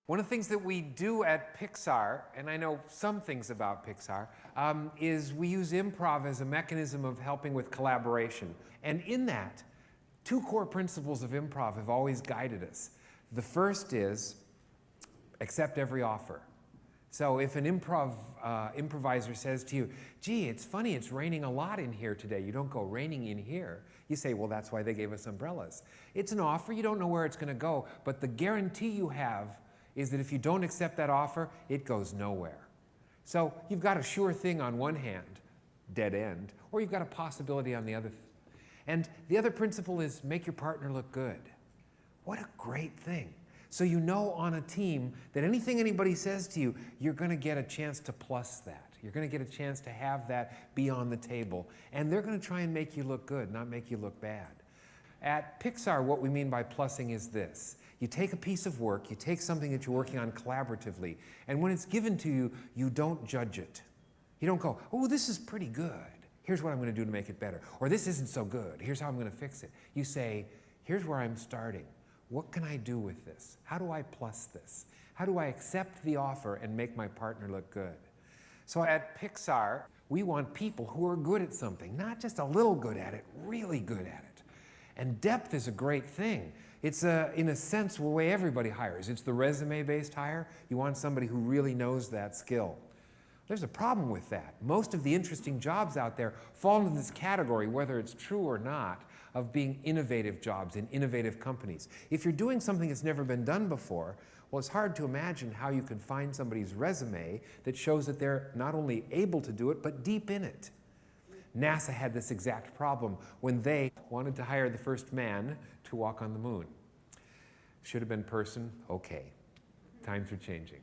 One of the things that we do at Pixar, and I know some things about Pixar, is we use improv as a mechanism of helping with collaboration. And in that, two core principles of improv have always guided us. The first is accept every offer. So if an improviser says to you, gee, it's funny, it's raining a lot in here today. You don't go, raining in here. You say, well, that's why they gave us umbrellas. It's an offer. You don't know where it's going to go. But the guarantee you have is that if you don't accept that offer, it goes nowhere. So you've got a sure thing on one hand, dead end, or you've got a possibility on the other. And the other principle is make your partner look good. What a great thing. So you know on a team that anything anybody says to you, you're going to get a chance to plus that. You're going to get a chance to have that be on the table. And they're going to try and make you look good, not make you look bad. At Pixar, what we mean by plussing is this. You take a piece of work, you take something that you're working on collaboratively, and when it's given to you, you don't judge it. You don't go, oh, this is pretty good. Here's what I'm going to do to make it better. Or this isn't so good. Here's how I'm going to fix it. You say, here's where I'm starting. What can I do with this? How do I plus this? How do I accept the offer and make my partner look good? So at Pixar, we want people who are good at something, not just a little good at it, really good at it. And depth is a great thing. It's, in a sense, the way everybody hires. It's the resume-based hire. You want somebody who really knows that skill. There's a problem with that. Most of the interesting jobs out there fall into this category, whether it's true or not, of being innovative jobs in innovative companies. If you're doing something that's never been done before, well, it's hard to imagine how you can find somebody's resume that shows that they're not only able to do it, but deep in it. NASA had this exact problem when they wanted to hire the first man to walk on the moon. Should have been person, okay. Times are changing.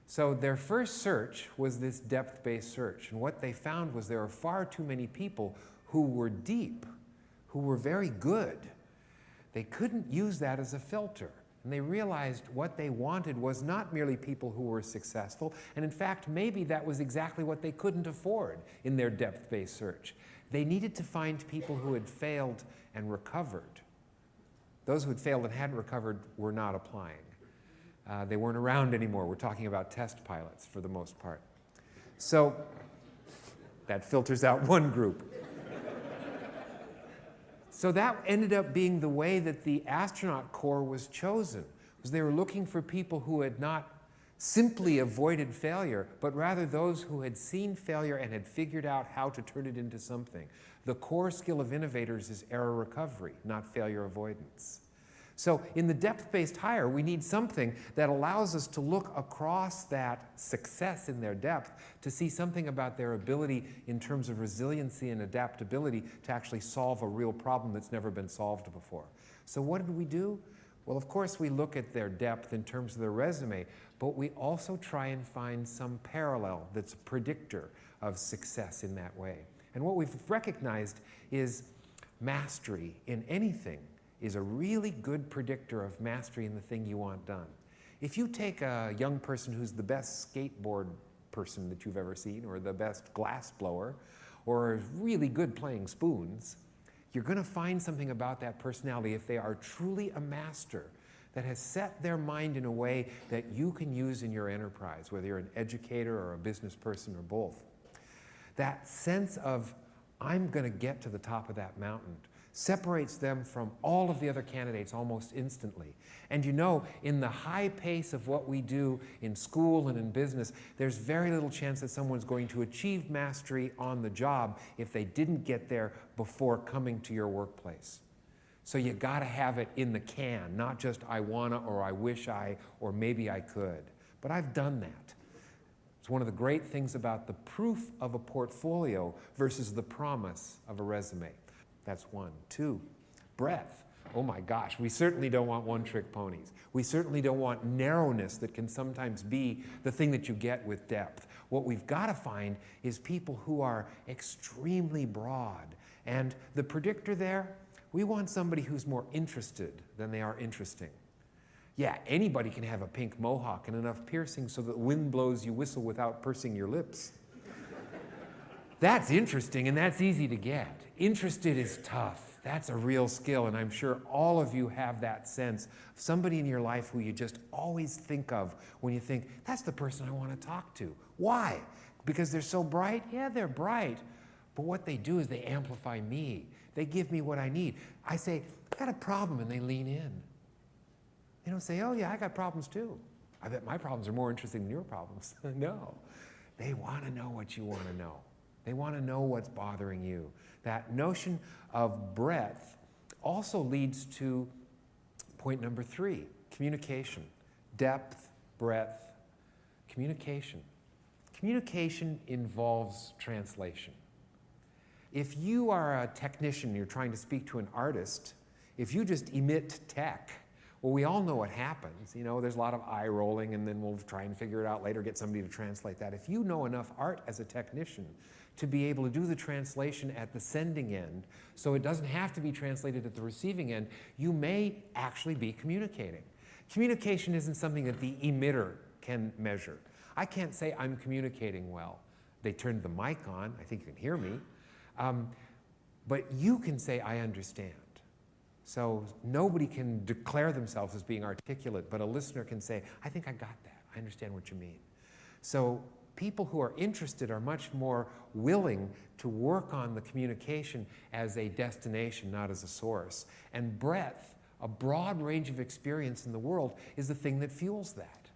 So their first search was this depth-based search. And what they found was there were far too many people who were deep, who were very good. They couldn't use that as a filter. And they realized what they wanted was not merely people who were successful, and in fact, maybe that was exactly what they couldn't afford in their depth-based search. They needed to find people who had failed and recovered. Those who had failed and hadn't recovered were not applying. They weren't around anymore. We're talking about test pilots for the most part. So that filters out one group. So that ended up being the way that the astronaut corps was chosen, was they were looking for people who had not simply avoided failure, but rather those who had seen failure and had figured out how to turn it into something. The core skill of innovators is error recovery, not failure avoidance. So in the depth-based hire, we need something that allows us to look across that success in their depth to see something about their ability in terms of resiliency and adaptability to actually solve a real problem that's never been solved before. So what did we do? Well, of course, we look at their depth in terms of their resume, but we also try and find some parallel that's a predictor of success in that way. And what we've recognized is mastery in anything is a really good predictor of mastery in the thing you want done. If you take a young person who's the best skateboard person that you've ever seen, or the best glass blower, or is really good playing spoons, you're going to find something about that personality if they are truly a master that has set their mind in a way that you can use in your enterprise, whether you're an educator or a business person or both. That sense of, I'm going to get to the top of that mountain, separates them from all of the other candidates almost instantly. And you know, in the high pace of what we do in school and in business, there's very little chance that someone's going to achieve mastery on the job if they didn't get there before coming to your workplace. So you gotta have it in the can, not just I wanna or I wish I or maybe I could. But I've done that. It's one of the great things about the proof of a portfolio versus the promise of a resume. That's one. Two, breadth. Oh my gosh, we certainly don't want one-trick ponies. We certainly don't want narrowness that can sometimes be the thing that you get with depth. What we've got to find is people who are extremely broad. And the predictor there, we want somebody who's more interested than they are interesting. Yeah, anybody can have a pink mohawk and enough piercing so that the wind blows, you whistle without pursing your lips. That's interesting and that's easy to get. Interested is tough. That's a real skill, and I'm sure all of you have that sense of somebody in your life who you just always think of when you think, that's the person I want to talk to. Why? Because they're so bright? Yeah, they're bright. But what they do is they amplify me. They give me what I need. I say, I got a problem, and they lean in. They don't say, oh yeah, I got problems too. I bet my problems are more interesting than your problems. No. They want to know what you want to know. They want to know what's bothering you. That notion of breadth also leads to point number 3, communication. Depth, breadth, communication. Communication involves translation. If you are a technician, you're trying to speak to an artist, if you just emit tech, well, we all know what happens. You know, there's a lot of eye rolling, and then we'll try and figure it out later, get somebody to translate that. If you know enough art as a technician to be able to do the translation at the sending end, so it doesn't have to be translated at the receiving end, you may actually be communicating. Communication isn't something that the emitter can measure. I can't say I'm communicating well. They turned the mic on, I think you can hear me. But you can say, I understand. So nobody can declare themselves as being articulate, but a listener can say, I think I got that. I understand what you mean. So people who are interested are much more willing to work on the communication as a destination, not as a source. And breadth, a broad range of experience in the world, is the thing that fuels that.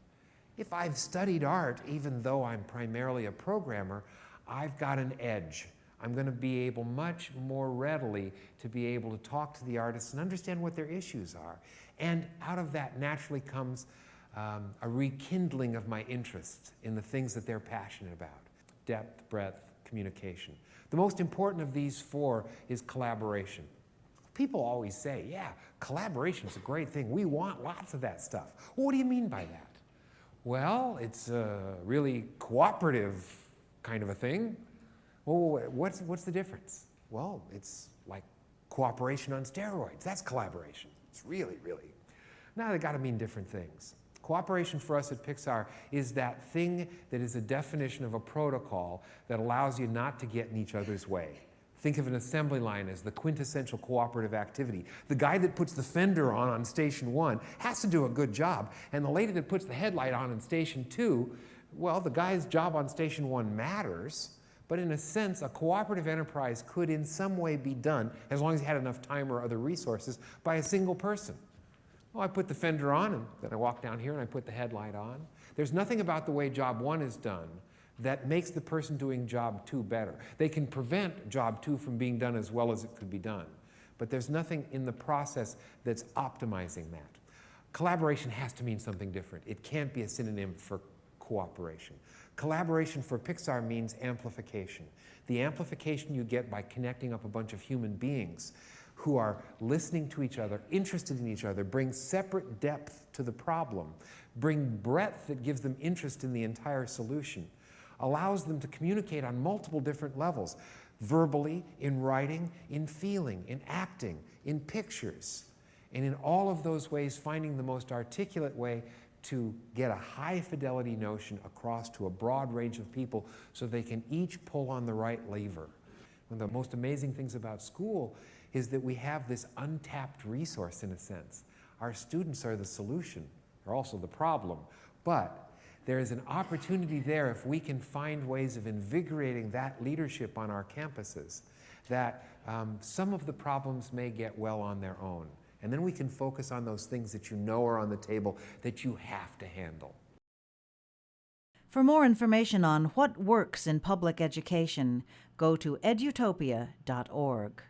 If I've studied art, even though I'm primarily a programmer, I've got an edge. I'm going to be able much more readily to be able to talk to the artists and understand what their issues are. And out of that naturally comes a rekindling of my interest in the things that they're passionate about. Depth, breadth, communication. The most important of these 4 is collaboration. People always say, yeah, collaboration is a great thing. We want lots of that stuff. Well, what do you mean by that? Well, it's a really cooperative kind of a thing. Well, what's the difference? Well, it's like cooperation on steroids. That's collaboration. It's really, really. Now they got to mean different things. Cooperation for us at Pixar is that thing that is a definition of a protocol that allows you not to get in each other's way. Think of an assembly line as the quintessential cooperative activity. The guy that puts the fender on station 1 has to do a good job, and the lady that puts the headlight on station 2, well, the guy's job on station 1 matters. But in a sense, a cooperative enterprise could in some way be done, as long as you had enough time or other resources, by a single person. Well, I put the fender on, and then I walk down here and I put the headlight on. There's nothing about the way job 1 is done that makes the person doing job 2 better. They can prevent job 2 from being done as well as it could be done. But there's nothing in the process that's optimizing that. Collaboration has to mean something different. It can't be a synonym for cooperation. Collaboration for Pixar means amplification. The amplification you get by connecting up a bunch of human beings who are listening to each other, interested in each other, bring separate depth to the problem, bring breadth that gives them interest in the entire solution, allows them to communicate on multiple different levels, verbally, in writing, in feeling, in acting, in pictures, and in all of those ways finding the most articulate way to get a high fidelity notion across to a broad range of people so they can each pull on the right lever. One of the most amazing things about school is that we have this untapped resource in a sense. Our students are the solution, they're also the problem, but there is an opportunity there if we can find ways of invigorating that leadership on our campuses that some of the problems may get well on their own. And then we can focus on those things that you know are on the table that you have to handle. For more information on what works in public education, go to edutopia.org.